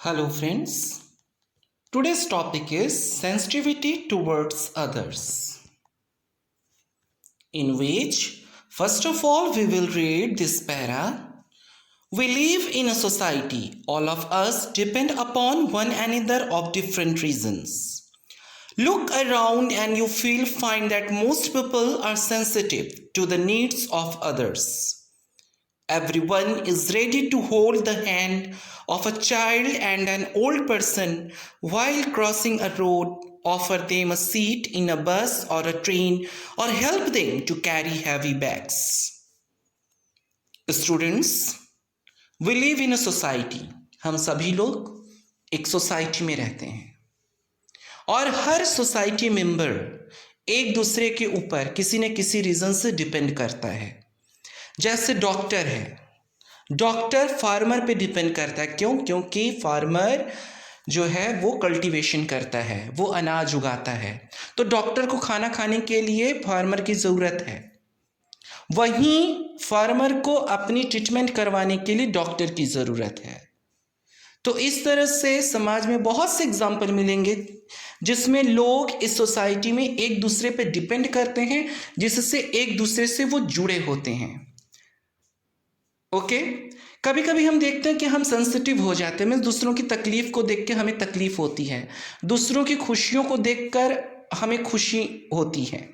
Hello, friends. Today's topic is sensitivity towards others, in which, first of all, we will read this para. We live in a society. All of us depend upon one another of different reasons. Look around and you find that most people are sensitive to the needs of others. Everyone is ready to hold the hand of a child and an old person while crossing a road, offer them a seat in a bus or a train, or help them to carry heavy bags. Students, we live in a society. हम सभी लोग एक society में रहते हैं और हर society member एक दूसरे के ऊपर किसी न किसी रीज़न से डिपेंड करता है। जैसे डॉक्टर है, डॉक्टर फार्मर पे डिपेंड करता है। क्यों? क्योंकि फार्मर जो है वो कल्टीवेशन करता है, वो अनाज उगाता है, तो डॉक्टर को खाना खाने के लिए फार्मर की ज़रूरत है। वहीं फार्मर को अपनी ट्रीटमेंट करवाने के लिए डॉक्टर की ज़रूरत है। तो इस तरह से समाज में बहुत से एग्जाम्पल मिलेंगे जिसमें लोग इस सोसाइटी में एक दूसरे पे डिपेंड करते हैं, जिससे एक दूसरे से वो जुड़े होते हैं। ओके कभी कभी हम देखते हैं कि हम सेंसिटिव हो जाते हैं, दूसरों की तकलीफ को देख के हमें तकलीफ होती है, दूसरों की खुशियों को देखकर हमें खुशी होती है।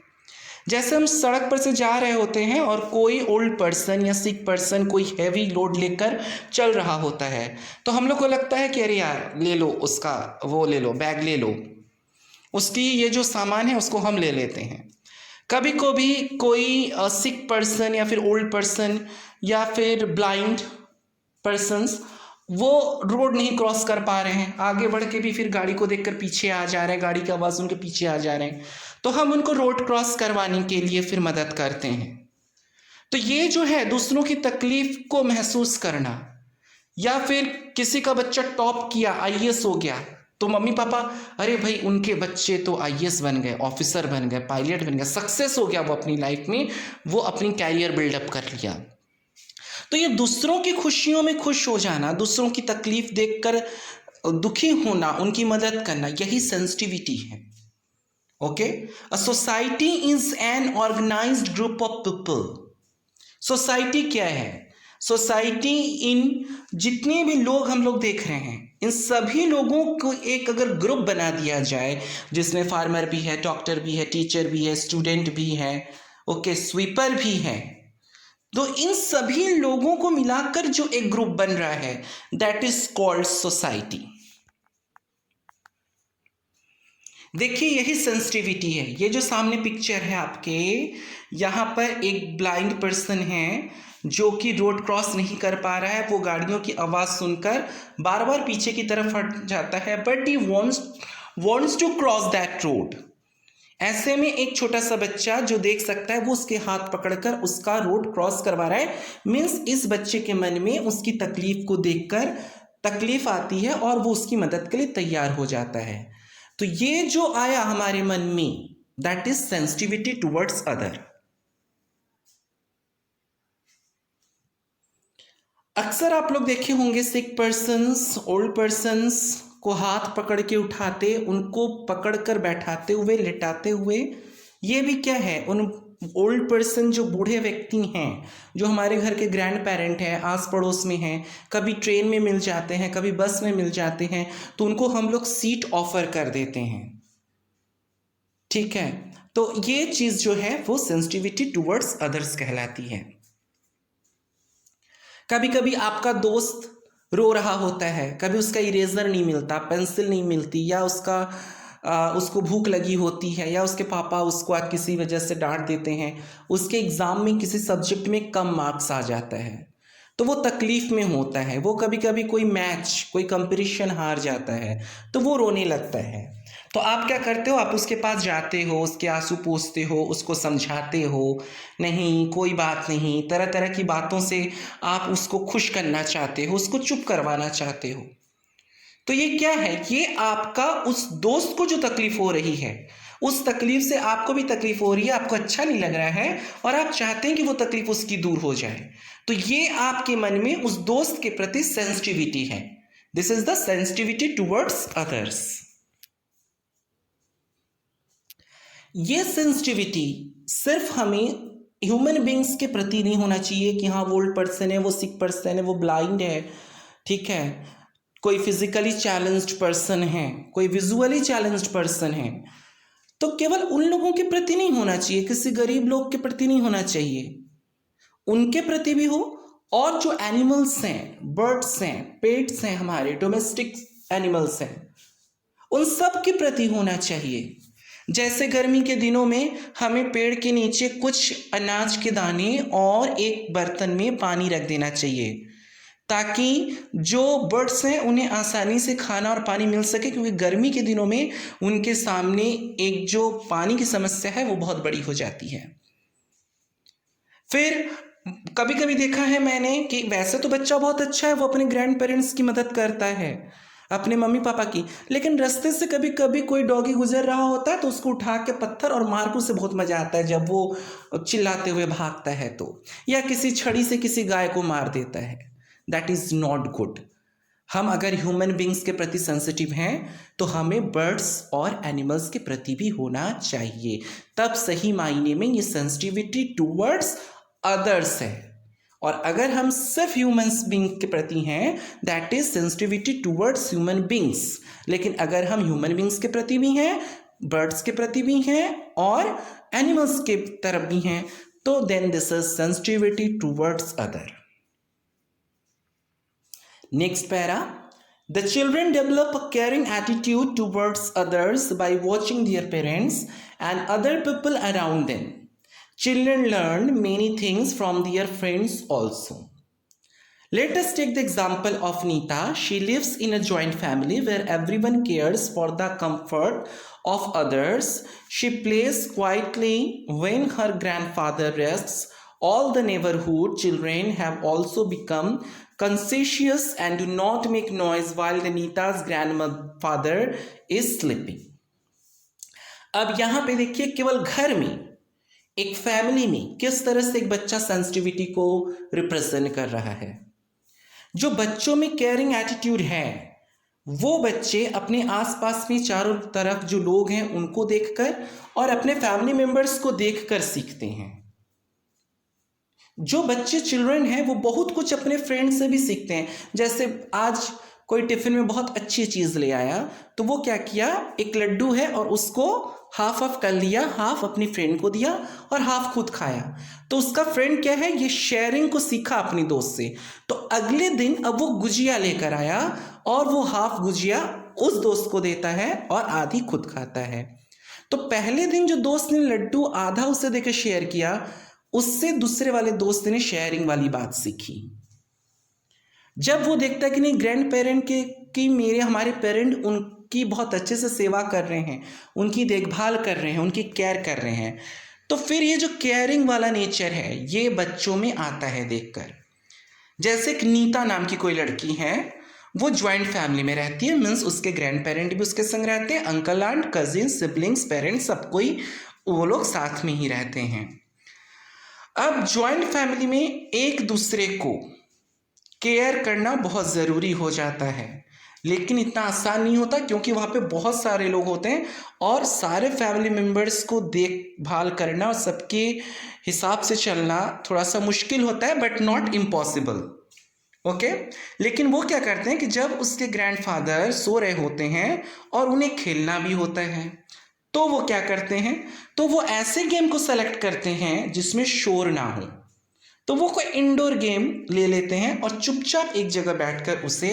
जैसे हम सड़क पर से जा रहे होते हैं और कोई ओल्ड पर्सन या सिक पर्सन कोई हैवी लोड लेकर चल रहा होता है, तो हम लोग को लगता है कि अरे यार ले लो उसका, वो ले लो, बैग ले लो, उसकी ये जो सामान है उसको हम ले लेते हैं। कभी कभी कोई सिक पर्सन या फिर ओल्ड पर्सन या फिर ब्लाइंड पर्सन्स वो रोड नहीं क्रॉस कर पा रहे हैं, आगे बढ़ के भी फिर गाड़ी को देखकर पीछे आ जा रहे हैं, गाड़ी की आवाज़ उनके पीछे आ जा रहे हैं, तो हम उनको रोड क्रॉस करवाने के लिए फिर मदद करते हैं। तो ये जो है दूसरों की तकलीफ को महसूस करना, या फिर किसी का बच्चा टॉप किया, आईएएस हो गया, तो मम्मी पापा अरे भाई उनके बच्चे तो आईएएस बन गए, ऑफिसर बन गए, पायलट बन गए, सक्सेस हो गया वो अपनी लाइफ में, वो अपनी कैरियर बिल्डअप कर लिया। तो ये दूसरों की खुशियों में खुश हो जाना, दूसरों की तकलीफ देखकर दुखी होना, उनकी मदद करना, यही सेंसिटिविटी है। Okay, a society is an organised group of people. Society क्या है? सोसाइटी इन जितने भी लोग हम लोग देख रहे हैं, इन सभी लोगों को एक अगर ग्रुप बना दिया जाए, जिसमें फार्मर भी है, डॉक्टर भी है, टीचर भी है, स्टूडेंट भी है, ओके, स्वीपर भी है, तो इन सभी लोगों को मिलाकर जो एक ग्रुप बन रहा है, दैट इज कॉल्ड सोसाइटी। देखिए यही सेंसिटिविटी है। ये जो सामने पिक्चर है आपके, यहाँ पर एक ब्लाइंड पर्सन है जो कि रोड क्रॉस नहीं कर पा रहा है, वो गाड़ियों की आवाज़ सुनकर बार बार पीछे की तरफ हट जाता है, but he wants to cross that road. ऐसे में एक छोटा सा बच्चा जो देख सकता है वो उसके हाथ पकड़कर उसका रोड क्रॉस करवा रहा है। मीन्स इस बच्चे के मन में उसकी तकलीफ को देखकर तकलीफ आती है और वो उसकी मदद के लिए तैयार हो जाता है। तो ये जो आया हमारे मन में, that is sensitivity towards other. अक्सर आप लोग देखे होंगे सिक पर्सन्स, ओल्ड पर्सन्स को हाथ पकड़ के उठाते, उनको पकड़कर बैठाते हुए, लेटाते हुए। ये भी क्या है, उन ओल्ड पर्सन जो बूढ़े व्यक्ति हैं, जो हमारे घर के ग्रैंड पेरेंट हैं, आस पड़ोस में हैं, कभी ट्रेन में मिल जाते हैं, कभी बस में मिल जाते हैं, तो उनको हम लोग सीट ऑफर कर देते हैं। ठीक है, तो ये चीज़ जो है वो सेंसिटिविटी टुवर्ड्स अदर्स कहलाती है। कभी कभी आपका दोस्त रो रहा होता है, कभी उसका इरेजर नहीं मिलता, पेंसिल नहीं मिलती, या उसको भूख लगी होती है, या उसके पापा उसको किसी वजह से डांट देते हैं, उसके एग्ज़ाम में किसी सब्जेक्ट में कम मार्क्स आ जाता है, तो वो तकलीफ़ में होता है, वो कभी कभी कोई मैच, कोई कंपटीशन हार जाता है, तो वो रोने लगता है। तो आप क्या करते हो? आप उसके पास जाते हो, उसके आंसू पोंछते हो, उसको समझाते हो, नहीं कोई बात नहीं, तरह तरह की बातों से आप उसको खुश करना चाहते हो, उसको चुप करवाना चाहते हो। तो ये क्या है? ये आपका उस दोस्त को जो तकलीफ हो रही है, उस तकलीफ से आपको भी तकलीफ हो रही है, आपको अच्छा नहीं लग रहा है और आप चाहते हैं कि वो तकलीफ उसकी दूर हो जाए। तो ये आपके मन में उस दोस्त के प्रति सेंसिटिविटी है, this is the sensitivity towards others. ये सेंसिटिविटी सिर्फ हमें ह्यूमन बींग्स के प्रति नहीं होना चाहिए कि हाँ वो ओल्ड पर्सन है, वो सिक पर्सन है, वो ब्लाइंड है, ठीक है, कोई फिजिकली चैलेंज्ड पर्सन है, कोई विजुअली चैलेंज्ड पर्सन है, तो केवल उन लोगों के प्रति नहीं होना चाहिए, किसी गरीब लोग के प्रति नहीं होना चाहिए, उनके प्रति भी हो। और जो एनिमल्स हैं, बर्ड्स हैं, पेट्स हैं, हमारे डोमेस्टिक एनिमल्स हैं, उन सब के प्रति होना चाहिए। जैसे गर्मी के दिनों में हमें पेड़ के नीचे कुछ अनाज के दाने और एक बर्तन में पानी रख देना चाहिए, ताकि जो बर्ड्स हैं उन्हें आसानी से खाना और पानी मिल सके, क्योंकि गर्मी के दिनों में उनके सामने एक जो पानी की समस्या है वो बहुत बड़ी हो जाती है। फिर कभी कभी देखा है मैंने कि वैसे तो बच्चा बहुत अच्छा है, वो अपने ग्रैंड पेरेंट्स की मदद करता है, अपने मम्मी पापा की, लेकिन रास्ते से कभी कभी कोई डॉगी गुजर रहा होता है तो उसको उठा के पत्थर और मार के उसे बहुत मजा आता है जब वो चिल्लाते हुए भागता है तो, या किसी छड़ी से किसी गाय को मार देता है। That is not good. हम अगर ह्यूमन बींग्स के प्रति सेंसिटिव हैं तो हमें बर्ड्स और एनिमल्स के प्रति भी होना चाहिए, तब सही मायने में ये सेंसिटिविटी टूवर्ड्स अदर्स है। और अगर हम सिर्फ ह्यूमंस बींग के प्रति हैं that is sensitivity towards human beings, लेकिन अगर हम ह्यूमन बींग्स के प्रति भी हैं, बर्ड्स के प्रति भी हैं और एनिमल्स के तरफ भी हैं, तो then this is sensitivity towards other. Next para, the children develop a caring attitude towards others by watching their parents and other people around them. Children learn many things from their friends also. Let us take the example of Neeta. She lives in a joint family where everyone cares for the comfort of others. She plays quietly when her grandfather rests. All the neighborhood children have also become conscientious and do not make noise while the Neeta's grandfather is sleeping. अब यहाँ पे देखिए, केवल घर में, एक family में किस तरह से एक बच्चा सेंसिटिविटी को रिप्रेजेंट कर रहा है। जो बच्चों में केयरिंग एटीट्यूड है वो बच्चे अपने आसपास में चारों तरफ जो लोग हैं उनको देखकर और अपने फैमिली मेंबर्स को देखकर सीखते हैं। जो बच्चे चिल्ड्रन हैं वो बहुत कुछ अपने फ्रेंड से भी सीखते हैं। जैसे आज कोई टिफिन में बहुत अच्छी चीज़ ले आया तो वो क्या किया, एक लड्डू है और उसको हाफ ऑफ कर लिया, हाफ अपनी फ्रेंड को दिया और हाफ खुद खाया। तो उसका फ्रेंड क्या है, ये शेयरिंग को सीखा अपनी दोस्त से। तो अगले दिन अब वो गुजिया लेकर आया और वो हाफ गुजिया उस दोस्त को देता है और आधी खुद खाता है। तो पहले दिन जो दोस्त ने लड्डू आधा उसे देकर शेयर किया, उससे दूसरे वाले दोस्त ने शेयरिंग वाली बात सीखी। जब वो देखता है कि नहीं, ग्रैंड पेरेंट की हमारे पेरेंट उनकी बहुत अच्छे से सेवा कर रहे हैं, उनकी देखभाल कर रहे हैं, उनकी केयर कर रहे हैं, तो फिर ये जो केयरिंग वाला नेचर है ये बच्चों में आता है देखकर। जैसे एक नीता नाम की कोई लड़की है, वो ज्वाइंट फैमिली में रहती है, मीन्स उसके ग्रैंड पेरेंट भी उसके संग रहते हैं, uncle aunt cousin siblings parents सब कोई, वो लोग साथ में ही रहते हैं। अब ज्वाइंट फैमिली में एक दूसरे को केयर करना बहुत ज़रूरी हो जाता है, लेकिन इतना आसान नहीं होता क्योंकि वहाँ पे बहुत सारे लोग होते हैं और सारे फैमिली मेम्बर्स को देखभाल करना और सबके हिसाब से चलना थोड़ा सा मुश्किल होता है, बट नॉट इम्पॉसिबल। ओके, लेकिन वो क्या करते हैं कि जब उसके ग्रैंडफादर सो रहे होते हैं और उन्हें खेलना भी होता है, तो वो क्या करते हैं, तो वो ऐसे गेम को सेलेक्ट करते हैं जिसमें शोर ना हो। तो वो कोई इंडोर गेम ले लेते हैं और चुपचाप एक जगह बैठकर उसे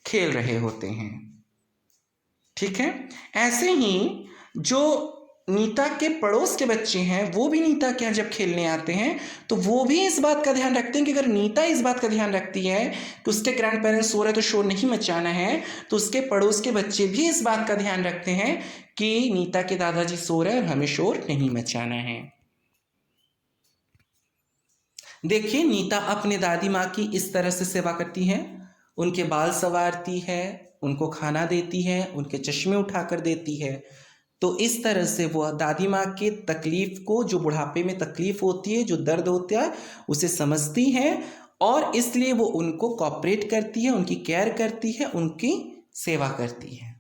खेल रहे होते हैं। ठीक है, ऐसे ही जो नीता के पड़ोस के बच्चे हैं वो भी नीता के यहाँ जब खेलने आते हैं तो वो भी इस बात का ध्यान रखते हैं कि अगर नीता इस बात का ध्यान रखती है कि उसके ग्रैंड पेरेंट्स सो रहे तो शोर नहीं मचाना है, तो उसके पड़ोस के बच्चे भी इस बात का ध्यान रखते हैं कि नीता के दादाजी सो रहे हैं और हमें शोर नहीं मचाना है। देखिए, नीता अपने दादी माँ की इस तरह से सेवा करती है, उनके बाल संवारती है, उनको खाना देती है, उनके चश्मे उठाकर देती है। तो इस तरह से वो दादी माँ के तकलीफ़ को, जो बुढ़ापे में तकलीफ़ होती है, जो दर्द होता है, उसे समझती है और इसलिए वो उनको कोऑपरेट करती है, उनकी केयर करती है, उनकी सेवा करती है।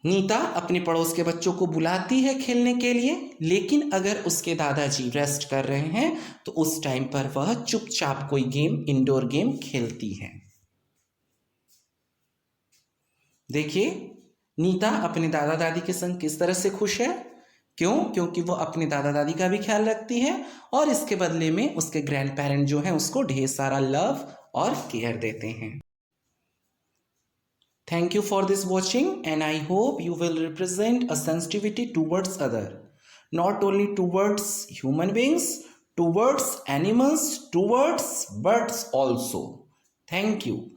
नीता अपने पड़ोस के बच्चों को बुलाती है खेलने के लिए, लेकिन अगर उसके दादाजी रेस्ट कर रहे हैं तो उस टाइम पर वह चुपचाप कोई गेम, इंडोर गेम खेलती है। देखिए नीता अपने दादा दादी के संग किस तरह से खुश है। क्यों? क्योंकि वो अपने दादा दादी का भी ख्याल रखती है और इसके बदले में उसके ग्रैंड पेरेंट जो हैं उसको ढेर सारा लव और केयर देते हैं। Thank you for this watching, and I hope you will represent a sensitivity towards other, not only towards human beings, towards animals, towards birds also. Thank you.